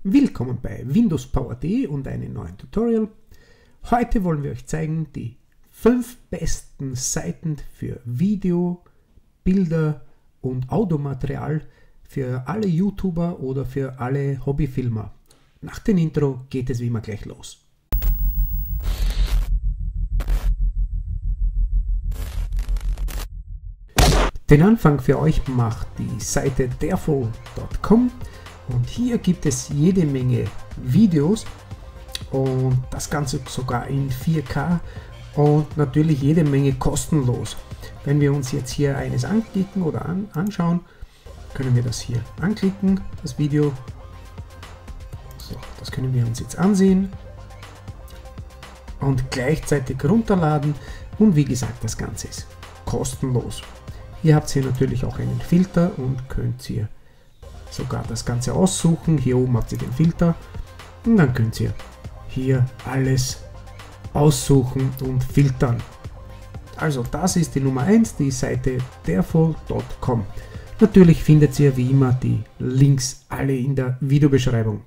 Willkommen bei Windows Power.de und einem neuen Tutorial. Heute wollen wir euch zeigen die 5 besten Seiten für Video, Bilder und Audiomaterial für alle YouTuber oder für alle Hobbyfilmer. Nach dem Intro geht es wie immer gleich los. Den Anfang für euch macht die Seite derfo.com. Und hier gibt es jede Menge Videos und das Ganze sogar in 4K und natürlich jede Menge kostenlos. Wenn wir uns jetzt hier eines anklicken oder anschauen, können wir das hier anklicken, das Video. So, das können wir uns jetzt ansehen und gleichzeitig runterladen und wie gesagt, das Ganze ist kostenlos. Ihr habt hier natürlich auch einen Filter und könnt hier sogar das Ganze aussuchen. Hier oben habt ihr den Filter und dann könnt ihr hier alles aussuchen und filtern. Also das ist die Nummer 1, die Seite derfo.com. Natürlich findet ihr wie immer die Links alle in der Videobeschreibung.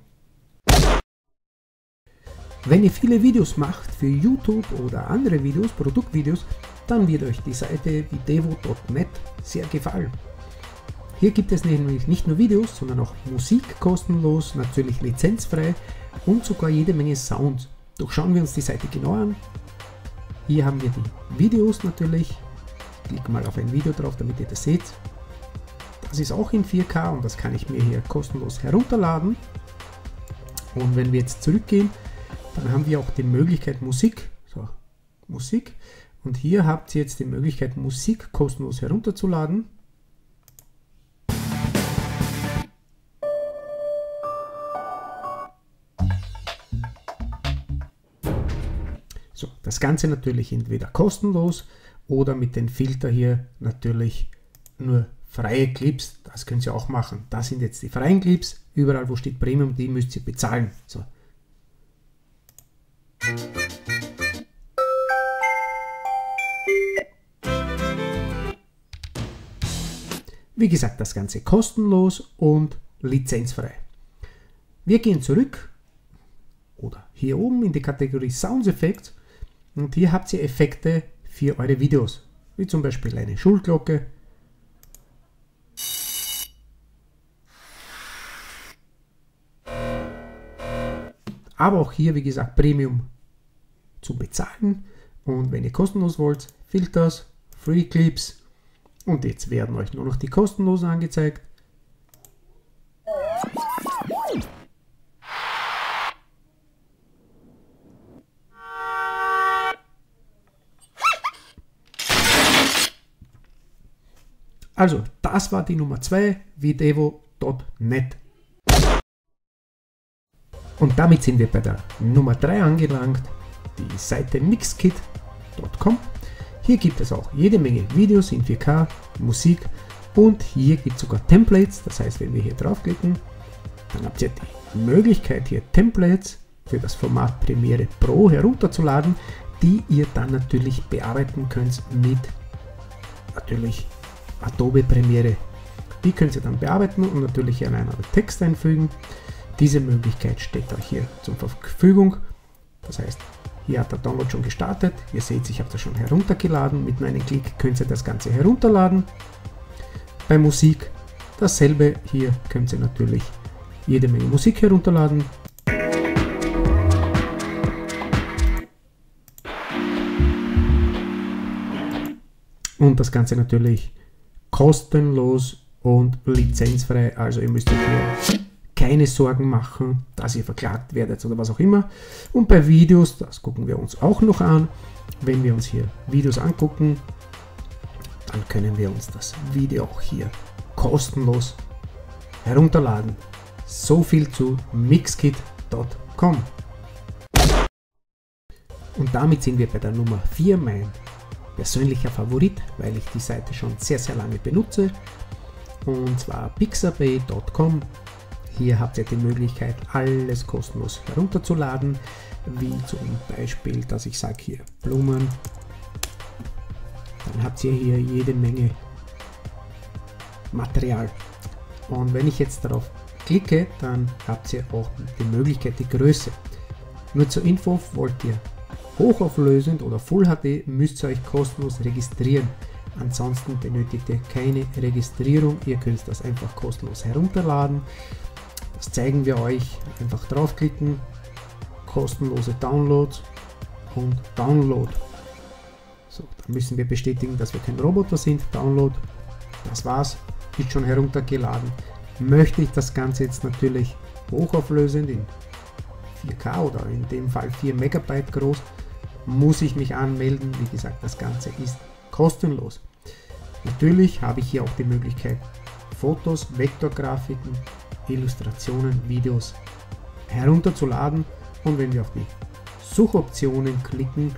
Wenn ihr viele Videos macht für YouTube oder andere Videos, Produktvideos, dann wird euch die Seite videvo.net sehr gefallen. Hier gibt es nämlich nicht nur Videos, sondern auch Musik kostenlos, natürlich lizenzfrei und sogar jede Menge Sounds. Doch schauen wir uns die Seite genauer an. Hier haben wir die Videos natürlich. Ich klicke mal auf ein Video drauf, damit ihr das seht. Das ist auch in 4K und das kann ich mir hier kostenlos herunterladen. Und wenn wir jetzt zurückgehen, dann haben wir auch die Möglichkeit Musik. So, Musik. Und hier habt ihr jetzt die Möglichkeit Musik kostenlos herunterzuladen. So, das Ganze natürlich entweder kostenlos oder mit dem Filter hier natürlich nur freie Clips. Das könnt ihr auch machen. Das sind jetzt die freien Clips. Überall wo steht Premium, die müsst ihr bezahlen. So. Wie gesagt, das Ganze kostenlos und lizenzfrei. Wir gehen zurück oder hier oben in die Kategorie Sound Effects. Und hier habt ihr Effekte für eure Videos, wie zum Beispiel eine Schulglocke. Aber auch hier, wie gesagt, Premium zum Bezahlen. Und wenn ihr kostenlos wollt, Filters, Free Clips. Und jetzt werden euch nur noch die kostenlosen angezeigt. Also, das war die Nummer 2, videvo.net. Und damit sind wir bei der Nummer 3 angelangt, die Seite mixkit.com. Hier gibt es auch jede Menge Videos in 4K, Musik und hier gibt es sogar Templates. Das heißt, wenn wir hier draufklicken, dann habt ihr die Möglichkeit, hier Templates für das Format Premiere Pro herunterzuladen, die ihr dann natürlich bearbeiten könnt mit natürlich Adobe Premiere. Die könnt ihr dann bearbeiten und natürlich hier einen Text einfügen. Diese Möglichkeit steht euch hier zur Verfügung. Das heißt, hier hat der Download schon gestartet. Ihr seht, ich habe das schon heruntergeladen. Mit einem Klick könnt ihr das Ganze herunterladen. Bei Musik dasselbe. Hier könnt ihr natürlich jede Menge Musik herunterladen. Und das Ganze natürlich kostenlos und lizenzfrei. Also ihr müsst euch hier keine Sorgen machen, dass ihr verklagt werdet oder was auch immer. Und bei Videos, das gucken wir uns auch noch an. Wenn wir uns hier Videos angucken, dann können wir uns das Video auch hier kostenlos herunterladen. So viel zu mixkit.com. Und damit sind wir bei der Nummer 4, mein persönlicher Favorit, weil ich die Seite schon sehr, sehr lange benutze. Und zwar pixabay.com. Hier habt ihr die Möglichkeit, alles kostenlos herunterzuladen, wie zum Beispiel, dass ich sage hier Blumen. Dann habt ihr hier jede Menge Material. Und wenn ich jetzt darauf klicke, dann habt ihr auch die Möglichkeit, die Größe. Nur zur Info, wollt ihr hochauflösend oder Full HD, müsst ihr euch kostenlos registrieren. Ansonsten benötigt ihr keine Registrierung, ihr könnt das einfach kostenlos herunterladen. Das zeigen wir euch, einfach draufklicken, kostenlose Downloads und Download. So, dann müssen wir bestätigen, dass wir kein Roboter sind, Download, das war's, ist schon heruntergeladen. Möchte ich das Ganze jetzt natürlich hochauflösend in 4K oder in dem Fall 4 Megabyte groß, muss ich mich anmelden. Wie gesagt, das Ganze ist kostenlos. Natürlich habe ich hier auch die Möglichkeit, Fotos, Vektorgrafiken, Illustrationen, Videos herunterzuladen, und wenn wir auf die Suchoptionen klicken,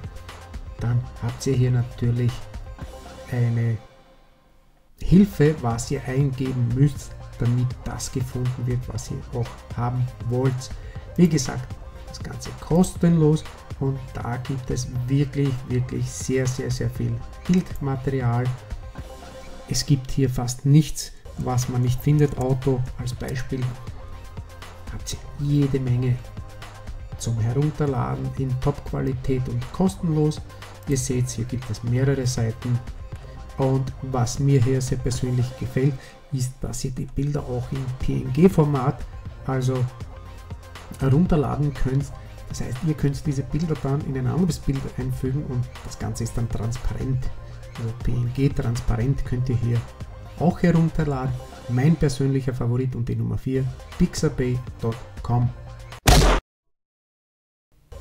dann habt ihr hier natürlich eine Hilfe, was ihr eingeben müsst, damit das gefunden wird, was ihr auch haben wollt. Wie gesagt, das Ganze kostenlos, und da gibt es wirklich sehr viel Bildmaterial. Es gibt hier fast nichts, was man nicht findet. Auto als Beispiel, habt ihr jede Menge zum Herunterladen in Top-Qualität und kostenlos. Ihr seht, hier gibt es mehrere Seiten, und was mir hier sehr persönlich gefällt, ist, dass ihr die Bilder auch in PNG-Format, also herunterladen könnt. Das heißt, ihr könnt diese Bilder dann in ein anderes Bild einfügen und das Ganze ist dann transparent. Also PNG transparent könnt ihr hier auch herunterladen. Mein persönlicher Favorit und die Nummer 4, pixabay.com.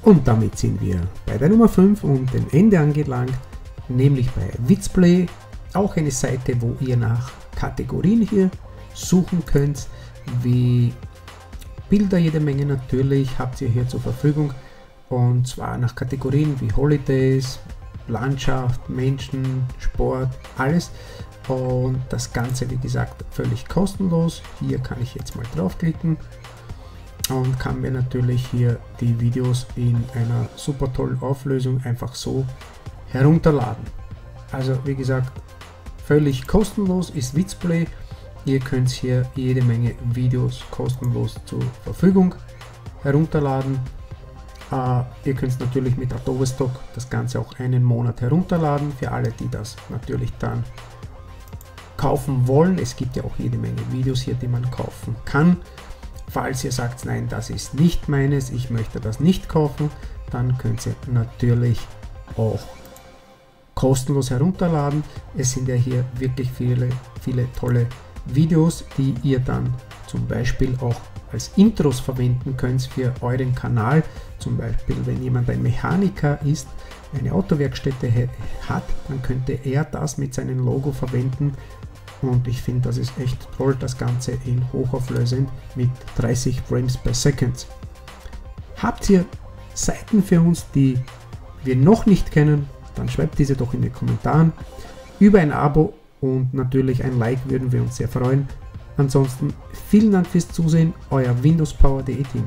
Und damit sind wir bei der Nummer 5 und dem Ende angelangt, nämlich bei Vitsplay, auch eine Seite, wo ihr nach Kategorien hier suchen könnt, wie Bilder, jede Menge natürlich habt ihr hier zur Verfügung, und zwar nach Kategorien wie Holidays, Landschaft, Menschen, Sport, alles, und das Ganze, wie gesagt, völlig kostenlos. Hier kann ich jetzt mal draufklicken und kann mir natürlich hier die Videos in einer super tollen Auflösung einfach so herunterladen. Also wie gesagt, völlig kostenlos ist Vitsplay. Ihr könnt hier jede Menge Videos kostenlos zur Verfügung herunterladen. Ihr könnt natürlich mit Adobe Stock das Ganze auch einen Monat herunterladen, für alle, die das natürlich dann kaufen wollen. Es gibt ja auch jede Menge Videos hier, die man kaufen kann. Falls ihr sagt, nein, das ist nicht meines, ich möchte das nicht kaufen, dann könnt ihr natürlich auch kostenlos herunterladen. Es sind ja hier wirklich viele tolle Videos, die ihr dann zum Beispiel auch als Intros verwenden könnt für euren Kanal. Zum Beispiel, wenn jemand ein Mechaniker ist, eine Autowerkstätte hat, dann könnte er das mit seinem Logo verwenden, und ich finde, das ist echt toll, das Ganze in hochauflösend mit 30 Frames per Second. Habt ihr Seiten für uns, die wir noch nicht kennen, dann schreibt diese doch in den Kommentaren. Über ein Abo und natürlich ein Like würden wir uns sehr freuen. Ansonsten vielen Dank fürs Zusehen, euer Windows Power.de Team.